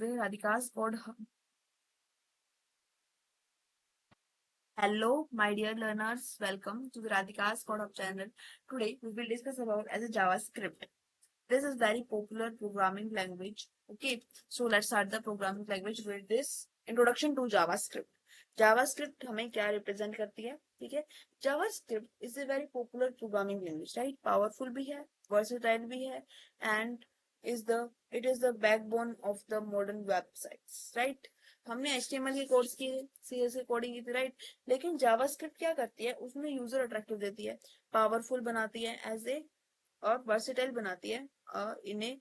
the Radhika's Code Hub. Hello, my dear learners. Welcome to the Radhika's Code Hub channel. Today, we will discuss about as a JavaScript. This is very popular programming language. Okay, so let's start the programming language with this introduction to JavaScript. JavaScript हमें क्या represent करती है? ठीक है, JavaScript is a very popular programming language, right? Powerful भी है, versatile भी है, and it is the backbone of the modern websites, right? हमने HTML के कोड्स की CSS की कोडिंग की थी, राइट? लेकिन जावास्क्रिप्ट क्या करती है, उसमें यूजर अट्रैक्टिव देती है, पावरफुल बनाती है एज ए और वर्सेटाइल बनाती है इन्हें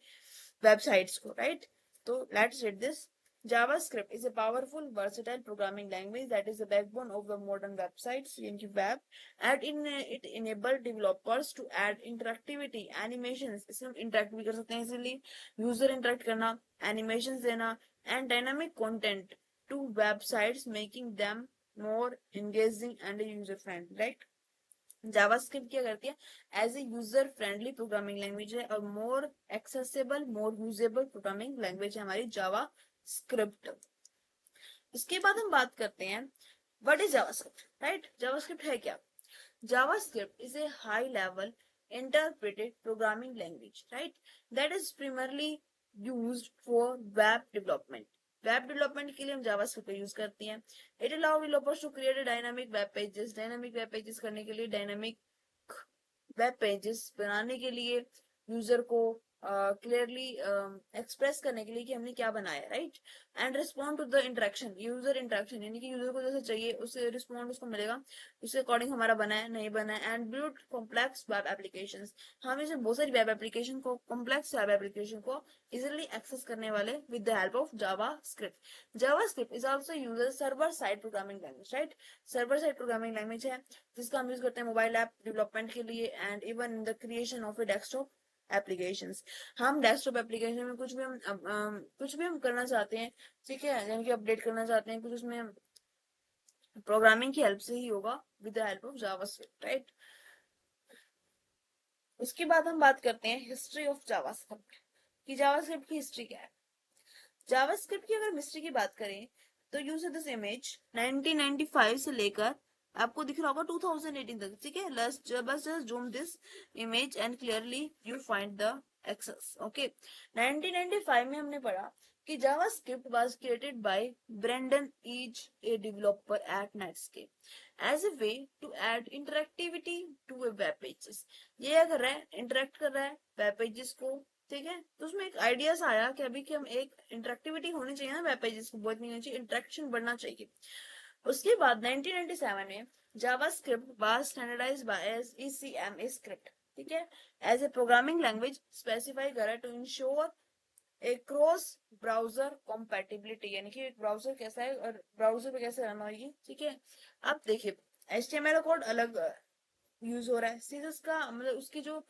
वेबसाइट्स को, राइट? तो let's read this. JavaScript is a powerful, versatile programming language that is the backbone of the modern websites in the web, and it enables developers to add interactivity, animations. इसमें interact भी कर सकते हैं, इसीलिए user interact करना, animations देना, and dynamic content to websites, making them more engaging and user friendly, right? JavaScript क्या करती है, as a user friendly programming language है और more accessible, more usable programming language है हमारी जावास्क्रिप्ट. इसके बाद हम बात करते हैं what is JavaScript, right? JavaScript है क्या? JavaScript is a high level interpreted programming language, right, that is primarily used for web development. Web development के लिए हम जावास्क्रिप्ट का यूज करते हैं. It allow developers to create a dynamic web pages. Dynamic web pages करने के लिए, dynamic web pages बनाने के लिए, यूजर को क्लियरली एक्सप्रेस करने के लिए कि हमने क्या बनाया, right? And respond to the interaction, user interaction, यानी कि यूजर को जैसे चाहिए उससे रिस्पॉन्ड उसको मिलेगा, उसके अकॉर्डिंग हमारा बना है नहीं बना है. And build complex web applications, हम इसे बहुत सारी वेब एप्लीकेशन को, कॉम्प्लेक्स वेब एप्लीकेशन को इजिली एक्सेस करने वाले with the help of JavaScript. JavaScript is also used as server side programming language, right? Server side programming language है जिसका हम यूज करते हैं मोबाइल ऐप डेवलपमेंट के लिए and even in the creation of A desktop applications. हम desktop application में कुछ भी हम करना चाहते हैं, ठीक है, यानी कि अपडेट करना चाहते हैं कुछ, उसमें प्रोग्रामिंग की हेल्प से ही होगा with the help of JavaScript, right? उसके बाद हम बात करते हैं हिस्ट्री ऑफ जावास्क्रिप्ट कि जावास्क्रिप्ट की हिस्ट्री क्या है. जावास्क्रिप्ट की अगर हम हिस्ट्री की बात करें तो यूज दिस इमेज 1995 से लेकर आपको दिख रहा होगा 2018 तक, ठीक है? बस just zoom this image and clearly you find the access. Okay, 1995 में हमने पढ़ा कि JavaScript was created by Brendan Eich, a developer at Netscape, as a way to add interactivity to a web pages. ये कर रहा है, interact कर रहा है वेब पेजेस को, ठीक है? तो उसमें एक आइडियाज आया कि अभी कि हम एक इंटरेक्टिविटी होनी चाहिए ना वेब पेजेस को, बहुत नहीं होनी चाहिए, इंटरेक्शन बढ़ना चाहिए. उसके बाद 1997 में JavaScript was standardized by as ECMA script, ठीक है, as a programming language specify करा to ensure a cross browser compatibility, यानी कि ब्राउजर कैसा है और ब्राउजर पे कैसे रन होगी, ठीक है? अब देखिए, HTML कोड अलग यूज हो रहा है, CSS का मतलब उसकी जो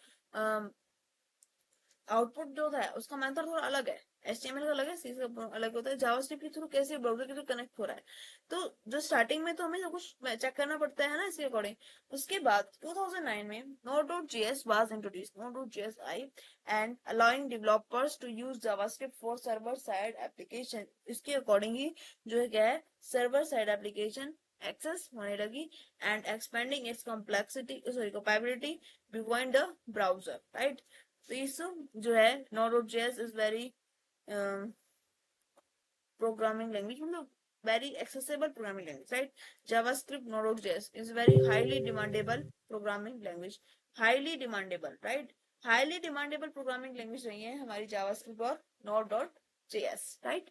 आउटपुट जो है उसका मेथड थोड़ा अलग है. HTML का अलग है, CSS का अलग होता है. जावास्क्रिप्ट के थ्रू कैसे ब्राउजर के थ्रू कनेक्ट हो रहा है, तो जो स्टार्टिंग में तो हमें सब कुछ चेक करना पड़ता है ना इसके अकॉर्डिंग. उसके बाद 2009 में Node.js was introduced, Node.js आई, and allowing developers to use JavaScript for server side application. इसके अकॉर्डिंग ही जो है क्या है, सर्वर साइड एप्लीकेशन एक्सेस होने लगी and expanding its complexity, sorry, capability behind the browser, right? तो इस जो है Node.js is very programming language, मतलब very accessible programming language, right? JavaScript Node.js is very highly demandable programming language, highly demandable, right? Highly demandable programming language रही है हमारी JavaScript और Node.js, right?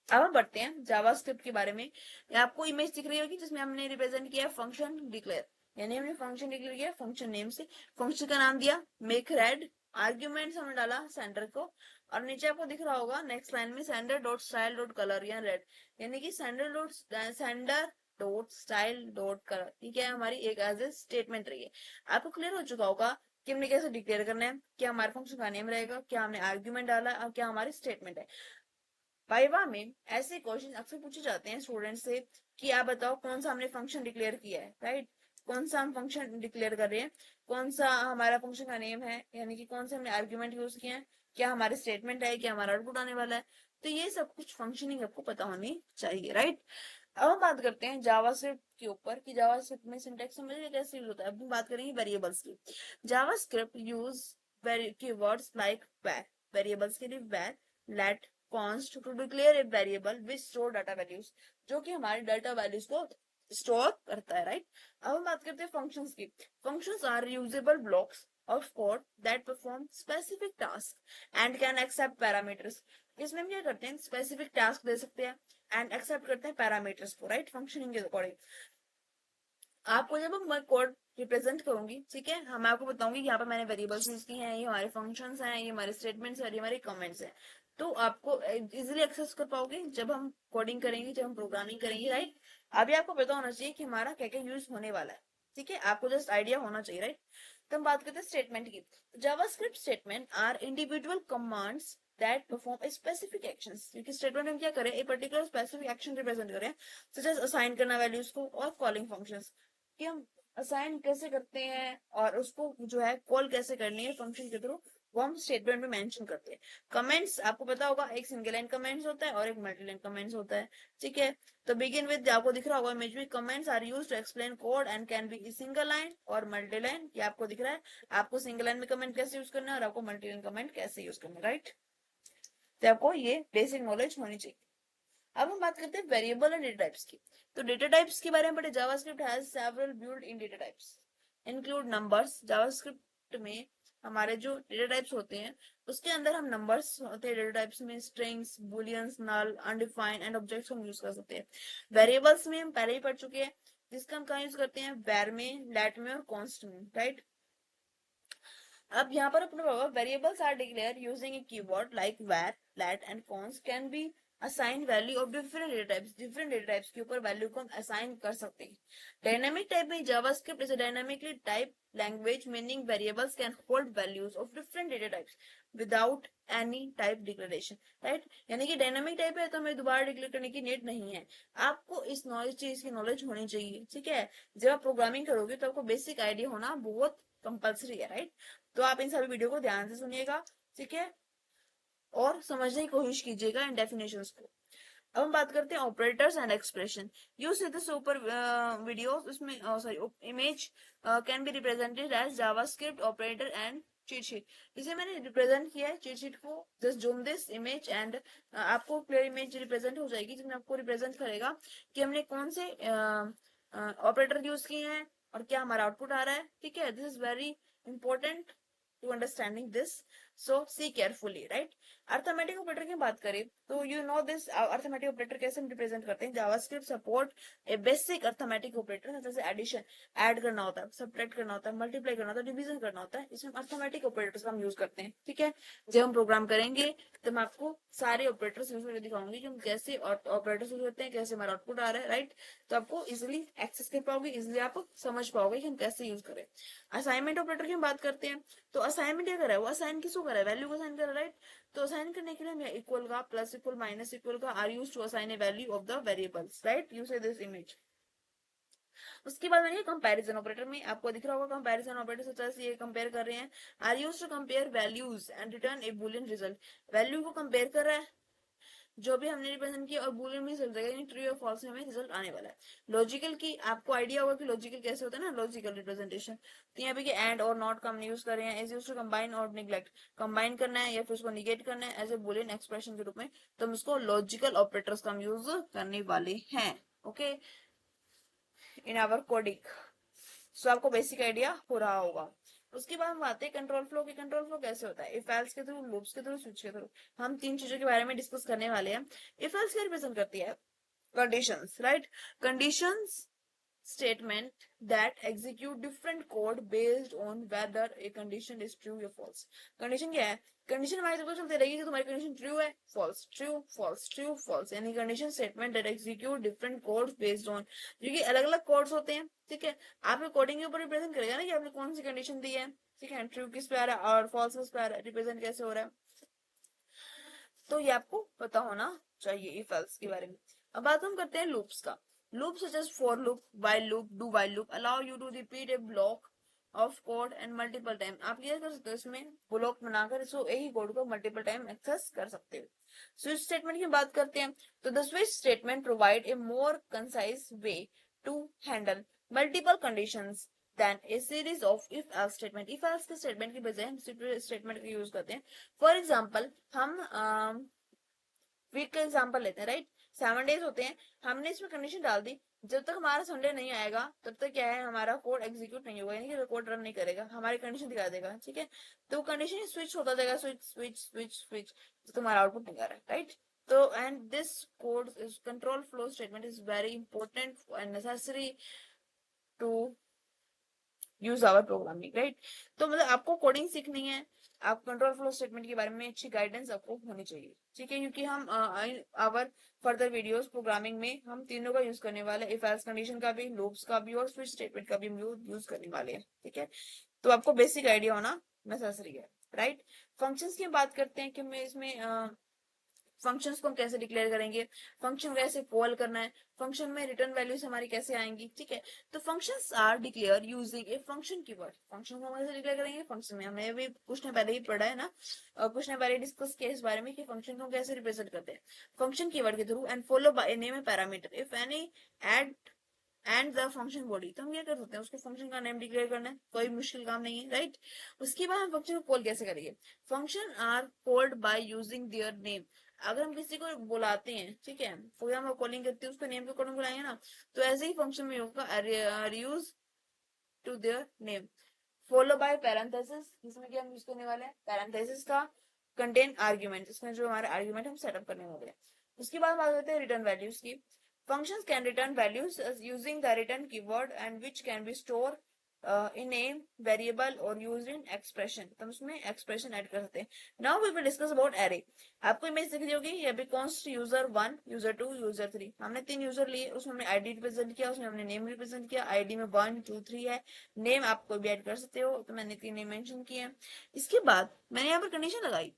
अब हम बढ़ते हैं जावास्क्रिप्ट के बारे में. आपको इमेज दिख रही होगी जिसमें हमने रिप्रेजेंट किया फंक्शन डिक्लेयर, यानी हमने फंक्शन डिक्लेयर किया फंक्शन नेम से, फंक्शन का नाम दिया मेक रेड, आर्ग्यूमेंट्स हमने डाला सेंडर को, और नीचे आपको दिख रहा होगा नेक्स्ट लाइन में sender dot style dot colour या रेड, यानी कि sender dot style dot colour, ठीक है, हमारी एक एज ए स्टेटमेंट रही है. आपको क्लियर हो चुका होगा कि हमने कैसे डिक्लेयर करना है, क्या हमारे फंक्शन का नेम रहेगा, क्या हमने आर्ग्यूमेंट डाला और क्या हमारी स्टेटमेंट है. वाइवा में ऐसे क्वेश्चन अक्सर पूछे जाते हैं स्टूडेंट से कि आप बताओ कौन सा हमने फंक्शन डिक्लेयर किया है, राइट? कौन सा हम फंक्शन डिक्लेयर कर रहे हैं, कौन सा हमारा फंक्शन का नेम है, यानी कि कौन से हमने आर्ग्यूमेंट यूज किए हैं, क्या हमारे स्टेटमेंट है, क्या हमारा आउटपुट आने वाला है। तो ये सब कुछ फंक्शनिंग आपको पता होनी चाहिए, राइट। अब हम बात करते हैं जावास्क्रिप्ट के ऊपर कि जावास्क्रिप्ट में सिंटैक्स समझिए कैसे यूज होता है। अब हम बात करेंगे वेरिएबल्स की। JavaScript use keywords like var, variables के लिए var, let, const to declare a variable which store data values, जो कि हमारे डाटा वैल्यूज को स्टोर करता है, राइट। अब हम बात करते हैं फंक्शंस की। Functions are usable blocks of code that perform specific task and can accept parameters. इसमें हम क्या करते हैं, स्पेसिफिक टास्क दे सकते हैं एंड एक्सेप्ट करते हैं पैरामीटर्स को, राइट, फंक्शनिंग के अकॉर्डिंग। आपको जब मैं कोड रिप्रेजेंट करूंगी, ठीक है, हम आपको बताऊंगी यहाँ पर मैंने वेरिएबल्स यूज की हैं, ये हमारे फंक्शंस हैं, ये हमारे स्टेटमेंट्स हैं, ये हमारे कमेंट्स हैं। तो आपको इजीली एक्सेस कर पाओगे जब हम कोडिंग करेंगे, जब हम प्रोग्रामिंग करेंगे, राइट। अभी आपको पता होना चाहिए कि हमारा क्या क्या यूज होने वाला है, ठीक है, आपको जस्ट आइडिया होना चाहिए, राइट। तो हम बात करते हैं स्टेटमेंट की। JavaScript statement are individual commands that perform a specific actions, क्योंकि स्टेटमेंट में हम क्या करें, एक पर्टिकुलर स्पेसिफिक एक्शन रिप्रेजेंट करें, सच एज असाइन करना वैल्यूज को और कॉलिंग फंक्शंस, कि हम असाइन कैसे करते हैं और उसको जो है कॉल कैसे करनी है फंक्शन के थ्रू, वो हम स्टेटमेंट में मेंशन करते हैं। कमेंट्स आपको पता होगा, एक सिंगल लाइन कमेंट्स होता है और एक मल्टी लाइन कमेंट्स होता है, ठीक है। तो बिगिन विद आपको दिख रहा होगा इमेज में, comments are used to explain code and can be single line और मल्टी लाइन। ये आपको दिख रहा है, आपको सिंगल लाइन में कमेंट कैसे यूज करना है और आपको मल्टी लाइन कमेंट कैसे यूज करना है, राइट। तो आपको ये बेसिक नॉलेज होनी चाहिए। अब हम बात करते हैं वेरिएबल एंड डेटा टाइप्स की। तो डेटा टाइप्स के बारे में पढ़े। JavaScript has several built in data types include numbers. JavaScript में हमारे जो डेटा टाइप्स होते हैं उसके अंदर हम नंबर्स होते हैं, डेटा टाइप्स में strings, booleans, null, undefined and objects हम यूज कर सकते हैं। वेरिएबल्स में हम पहले ही पढ़ चुके हैं, जिसका हम कहाँ यूज करते हैं, वैर में, लेट में और कॉन्स्ट में, राइट। अब यहाँ पर अपने variables are declare using a keyword like var, let and const can be assign value of different data types. Different data types के ऊपर वैल्यू को हम असाइन कर सकते हैं। डायनामिक टाइप में JavaScript is a dynamically type language meaning variables can hold values of different data types without any type declaration, right. यानी कि डायनामिक टाइप है तो हमें दोबारा डिक्लेयर करने की नीड नहीं है। आपको इस नॉलेज चीज की नॉलेज होनी चाहिए, ठीक है। जब आप प्रोग्रामिंग करोगे तो आपको बेसिक आइडिया होना बहुत कंपल्सरी है, राइट। तो आप इन सभी वीडियो को ध्यान से सुनिएगा, ठीक है, और समझने की कोशिश कीजिएगा इन डेफिनेशंस को। अब हम बात करते हैं operators and expression. You see this ऊपर वीडियो, उसमें sorry image can be represented as JavaScript operator and cheat sheet. इसे मैंने रिप्रेजेंट किया है चीट शीट को। Just zoom this image and आपको क्लियर इमेज रिप्रेजेंट हो जाएगी, जिसमें आपको रिप्रेजेंट करेगा कि हमने कौन से ऑपरेटर यूज किए हैं और क्या हमारा आउटपुट आ रहा है, ठीक है। This is very important to understanding this, so see carefully, right. Arithmetic operator की बात करें तो you know this, arithmetic operator कैसे हम रिप्रेजेंट करते हैं। JavaScript support a basic arithmetic operator, जैसे एडिशन, ऐड करना होता है, सब्ट्रैक्ट करना होता है, मल्टीप्लाई करना होता है, डिवीजन करना होता है, इसमें अर्थमेटिक ऑपरेटर्स का हम यूज करते हैं, ठीक है। जब हम प्रोग्राम करेंगे तो मैं आपको सारे ऑपरेटर्स यूज करके दिखाऊंगी कि हम कैसे ऑपरेटर्स यूज करते हैं, कैसे हमारा आउटपुट आ रहा है, राइट। तो आपको इजिली एक्सेस कर पाओगे, इजिली आप समझ पाओगे कि हम कैसे यूज करें। असाइनमेंट ऑपरेटर की हम बात करते हैं। तो असाइनमेंट क्या कर रहा है, वो असाइन किसको कर रहा है, वैल्यू को असाइन कर रहा है, राइट। तो असाइन करने के लिए हम इक्वल का, प्लस इक्वल, माइनस इक्वल का are use to assign a value of the variables, right. You see this image. उसके बाद मैंने कंपैरिजन ऑपरेटर में आपको दिख रहा होगा, कंपैरिजन ऑपरेटर सच एज ये कंपेयर कर रहे हैं, are use to compare values and return a boolean result. Value को कंपेयर कर रहा है जो भी हमने रिप्रेजेंट किया और बूलियन में रिजल्ट देगा, ट्रू या फॉल्स में हमें रिजल्ट आने वाला है। लॉजिकल की आपको आइडिया होगा कि लॉजिकल कैसे होता है ना, लॉजिकल रिप्रेजेंटेशन। तो यहाँ पे कि एंड और नॉट का हम यूज कर रहे हैं, इज यूज टू कंबाइन और निग्लेक्ट, कंबाइन करना है या फिर उसको निगेट करना है एज ए बूलियन एक्सप्रेशन के रूप में, तो हम इसको लॉजिकल ऑपरेटर्स का हम यूज करने वाले हैं, ओके, इन आवर कोडिंग। सो आपको बेसिक आइडिया हो रहा होगा। उसके बाद हम आते हैं कंट्रोल फ्लो की। कंट्रोल फ्लो कैसे होता है, इफ एल्स के थ्रू, लूप्स के थ्रू, स्विच के थ्रू। हम तीन चीजों के बारे में डिस्कस करने वाले हैं। इफ एल्स क्या रिप्रेजेंट करती है, conditions, right. Conditions statement that execute different code based on whether a condition is true या false। कंडीशन क्या है, कंडीशन हमारी तरफ चलते रहेगी कि तुम्हारी कंडीशन ट्रू है, false, true, false, true, false, यानी condition statement that execute different codes based on, जो कि अलग अलग कोड्स होते हैं, ठीक है। आपके कोडिंग के ऊपर रिप्रेजेंट करेगा ना कि आपने कौन सी कंडीशन दी है, ठीक है, ट्रू किस पे आ रहा है और फॉल्स किस पे आ रहा है, रिप्रेजेंट कैसे हो रहा है। तो ये आपको पता होना चाहिए इफ एल्स के बारे में। अब बात हम करते हैं लूप्स का। Loop such as for loop, while loop, do while loop allow you to repeat a block of code and multiple time. आप ये कर सकते हो, इसमें ब्लॉक बनाकर इसको एक ही कोड को मल्टीपल टाइम एक्सेस कर सकते हो। स्विच स्टेटमेंट की बात करते हैं, तो the switch statement provide a more concise way to handle multiple conditions then a series of if else statement. If else के स्टेटमेंट की बजाय हम स्विच स्टेटमेंट का यूज करते हैं। फॉर एग्जाम्पल, हम वीक का एग्जाम्पल लेते हैं, राइट। 7 डेज होते हैं, हमने इसमें कंडीशन डाल दी जब तक हमारा संडे नहीं आएगा तब तक क्या है, हमारा कोड एग्जीक्यूट नहीं होगा, यानी कि कोड रन नहीं करेगा, हमारी कंडीशन दिखा देगा, ठीक है। तो कंडीशन स्विच होता जाएगा, स्विच स्विच स्विच स्विच, तो तुम्हारा आउटपुट नहीं आ रहा है, राइट। तो and this code is control flow statement is very important and necessary to use our programming, right. तो मतलब आपको कोडिंग सीखनी है, आप कंट्रोल फ्लो स्टेटमेंट के बारे में अच्छी गाइडेंस आपको होनी चाहिए, ठीक है। क्योंकि हम आवर फर्दर वीडियोस प्रोग्रामिंग में हम तीनों का यूज करने वाले, इफ एल्स कंडीशन का भी, लूप्स का भी और स्विच स्टेटमेंट का भी हम यूज करने वाले हैं, ठीक है। तो आपको बेसिक आइडिया होना नेसेसरी है, राइट। फंक्शंस की बात करते हैं कि मैं इसमें फंक्शंस को हम कैसे डिक्लेयर करेंगे, फंक्शन कैसे कॉल करना है, फंक्शन में रिटर्न वैल्यूज हमारी कैसे आएंगी, ठीक है। तो functions are declare using a function keyword. Function को हम कैसे डिक्लेयर करेंगे, फंक्शन में हमने भी कुछ ने पहले ही पढ़ा है ना, कुछ ने पहले डिस्कस किया इस बारे में कि फंक्शन को हम कैसे रिप्रेजेंट करते हैं, फंक्शन कीवर्ड के through and follow by name A parameter if any ad and the function body. तो हम क्या कर सकते हैं, उसको फंक्शन का नेम डिक्लेयर करना है, कोई मुश्किल काम नहीं है, राइट। उसके बाद हम फंक्शन को कॉल कैसे करेंगे, function are called by using their name. अगर हम किसी को बुलाते हैं, ठीक है, फॉर एग्जाम्पल कॉलिंग करते हैं, उसको नेम के अकॉर्डिंग बुलाएंगे ना, तो ऐसे ही फंक्शन में होगा use to their name follow by parenthesis. इसमें क्या हम यूज करने वाले हैं, पैरेंथेसिस का कंटेन आर्ग्यूमेंट, इसमें जो हमारे आर्ग्यूमेंट हम सेटअप करने वाले हैं। उसके बाद बात करते हैं रिटर्न वैल्यूज की। Functions can return values as using the return keyword and which can be stored in a variable or used in expression। तो हम उसमें expression ऐड कर सकते हैं। Now we will discuss about array। आपको image दिख रही होगी, ये भी const user 1, user 2, user 3। हमने 3 यूजर लिए, उसमें हमने आईडी रिप्रेजेंट किया, उसमें हमने नेम रिप्रेजेंट किया। आईडी में 1 2 3 है, नेम आप कोई भी ऐड कर सकते हो, तो मैंने 3 नेम मेंशन किए हैं। इसके बाद मैंने यहाँ पर कंडीशन लगाई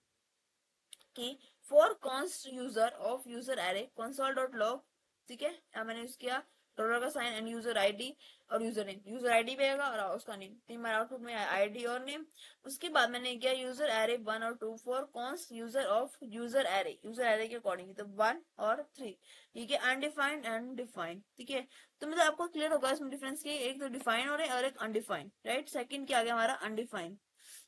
कि for const user of user array console dot log, ठीक है। मैंने यूज किया डॉलर का साइन एंड यूजर आईडी और यूजर नेम, यूजर आईडी भी आएगा और उसका नेम, तो हमारा आउटपुट में आईडी और नेम। उसके बाद मैंने किया यूजर एरे 1 और 2 for const user of user array के अकॉर्डिंग, तो 1 और 3, ठीक है। अनडिफाइंड एंड डिफाइंड, ठीक है। तो मतलब आपको क्लियर होगा इसमें डिफरेंस की, एक तो डिफाइन और एक अनडिफाइंड, राइट। सेकंड क्या आ गया हमारा, अनडिफाइंड।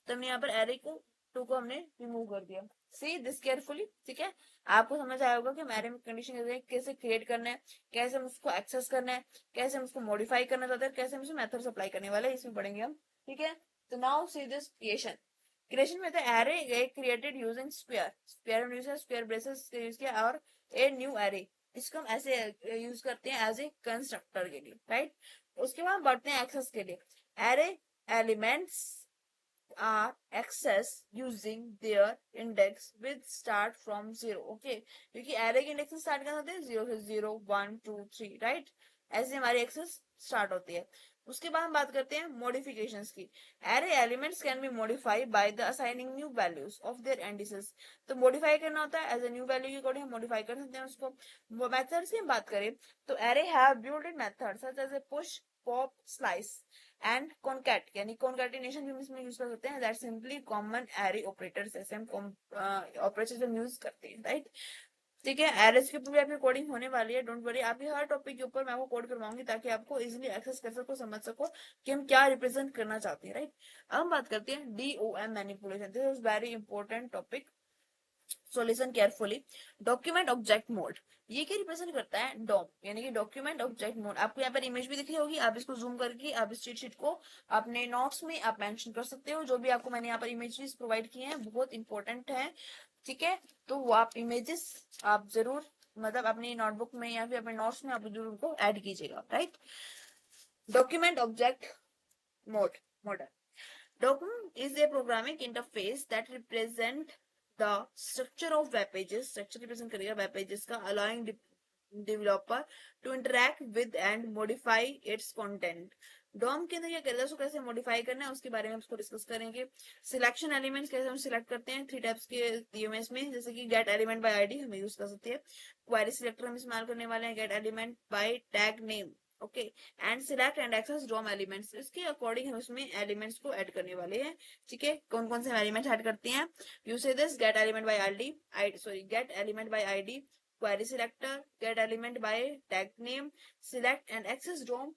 तो हमने यहाँ पर एरे को 2 को हमने रिमूव कर दिया। सी दिस केयरफुली, ठीक है। आपको समझ आया होगा कि हम एरे में कंडीशन कैसे क्रिएट करना है, कैसे हम उसको एक्सेस करना है, कैसे हम उसको मॉडिफाई करना चाहते हैं, कैसे हम उसमें मेथड्स अप्लाई करने वाले हैं, इसमें पढ़ेंगे हम, ठीक है। तो now see this creation. Creation में था array created using square, square braces use किया और ए न्यू एरे। इसको हम ऐसे यूज करते हैं एज ए कंस्ट्रक्टर के लिए, राइट। उसके बाद बढ़ते हैं एक्सेस के लिए। Array elements are accessed using their index with start from 0, okay। क्योंकि एरे के इंडेक्स से स्टार्ट करना होता है 0 से 0 1 2 3, राइट। ऐसे हमारी एक्सेस स्टार्ट होती है। उसके बाद हम बात करते हैं मॉडिफिकेशंस की। Array elements can be modified by the assigning new values of their indices. तो मॉडिफाई करना होता है एज ए न्यू वैल्यू के अकॉर्डिंग हम मॉडिफाई कर सकते हैं उसको। मेथड्स की बात करें तो array have built in methods such as a push pop slice and concat, यानी कॉनकैटिनेशन भी हम इसमें यूज कर सकते हैं। That simply common array operators, ऐसे हम ऑपरेटर्स हम यूज करते हैं, राइट। ठीक है, एरेस के ऊपर भी आपकी कोडिंग होने वाली है, डोंट वरी। आपके हर टॉपिक के ऊपर मैं आपको कोड करवाऊंगी ताकि आपको इजीली एक्सेस कर सको, समझ सको कि हम क्या रिप्रेजेंट करना चाहते हैं, राइट। अब हम बात करते हैं DOM manipulation. This is very important topic, so listen carefully. Document object mode, ये क्या रिप्रेजेंट करता है, डॉम, यानी कि डॉक्यूमेंट ऑब्जेक्ट मोड। आपको यहाँ पर इमेज भी दिख रही होगी, आप इसको जूम करके आप इस चीट शीट को अपने नोट्स में आप मेंशन कर सकते हो। जो भी आपको मैंने यहाँ पर इमेजेस प्रोवाइड किए हैं बहुत इंपॉर्टेंट है, ठीक है। तो वो आप इमेजेस आप जरूर मतलब अपनी नोटबुक में या फिर अपने नोट्स में आप जरूर उनको ऐड कीजिएगा, right. Document object mode model. Document is a programming interface that represent the structure of web pages. Structure represent करेगा web pages का, allowing developer to interact with and modify its content. DOM के अंदर क्या करेगा, उसको कैसे modify करना है उसके बारे में उसको डिस्कस करेंगे। सिलेक्शन एलिमेंट्स कैसे हम सिलेक्ट करते हैं, 3 टाइप्स के यूएमएस में, जैसे कि गेट एलिमेंट बाय आईडी हम यूज कर सकते हैं। क्वेरी सिलेक्टर हम इस्तेमाल करने वाले हैं, get element by tag name, okay and select and access DOM elements, इसके अकॉर्डिंग हम इसमें एलिमेंट्स को ऐड करने वाले हैं। ठीक है, कौन कौन से एलिमेंट्स ऐड करते हैं? You see this get element by ID, get element by ID, query selector, get element by tag name, select and access DOM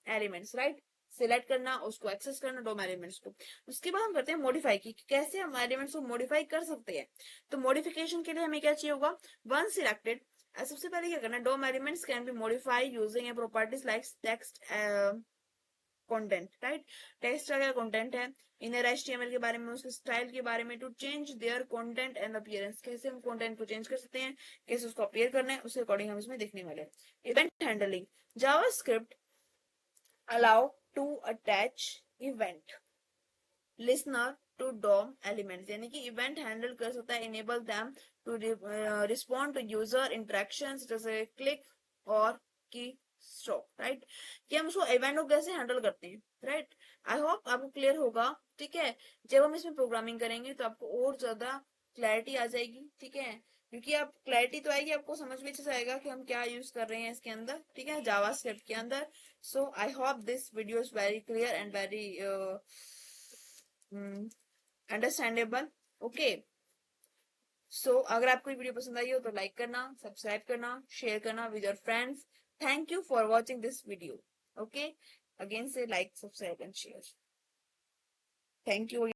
elements, right? Select करना, उसको एक्सेस करना डोम एलिमेंट्स को। उसके बाद हम करते हैं मॉडिफाई की, कैसे हम एलिमेंट्स को मॉडिफाई कर सकते हैं। तो मॉडिफिकेशन के लिए हमें क्या चाहिए होगा? वन सिलेक्टेड, सबसे पहले क्या करना, DOM elements can be modify using a properties like text content, right? Text का क्या कंटेंट है, इनर एचटीएमएल के बारे में, उसके स्टाइल के बारे में, to change their content and appearance, कैसे हम कंटेंट को चेंज कर सकते हैं, कैसे उसको अपीयर करना है, उसके अकॉर्डिंग हम इसमें देखने वाले हैं। Event handling, JavaScript allow to attach event listener to DOM elements, यानी कि इवेंट हैंडल कर सकता है, enable them to respond to user interactions जैसे क्लिक और की स्ट्रोक, राइट? कि हम उसको इवेंट को कैसे हैंडल करते हैं, राइट? आई होप आपको क्लियर होगा। ठीक है, जब हम इसमें प्रोग्रामिंग करेंगे तो आपको और ज्यादा क्लैरिटी आ जाएगी। ठीक है, क्योंकि आप क्लैरिटी तो आएगी, आपको समझ में अच्छे आएगा कि हम क्या यूज कर रहे हैं इसके अंदर, ठीक है, जावास्क्रिप्ट के अंदर। So I hope this video is very clear and very understandable. Okay. So अगर आपको ये वीडियो पसंद आई हो तो लाइक करना, सब्सक्राइब करना, शेयर करना with your friends. Thank you for watching this video. Okay. Again say like, subscribe and share. Thank you.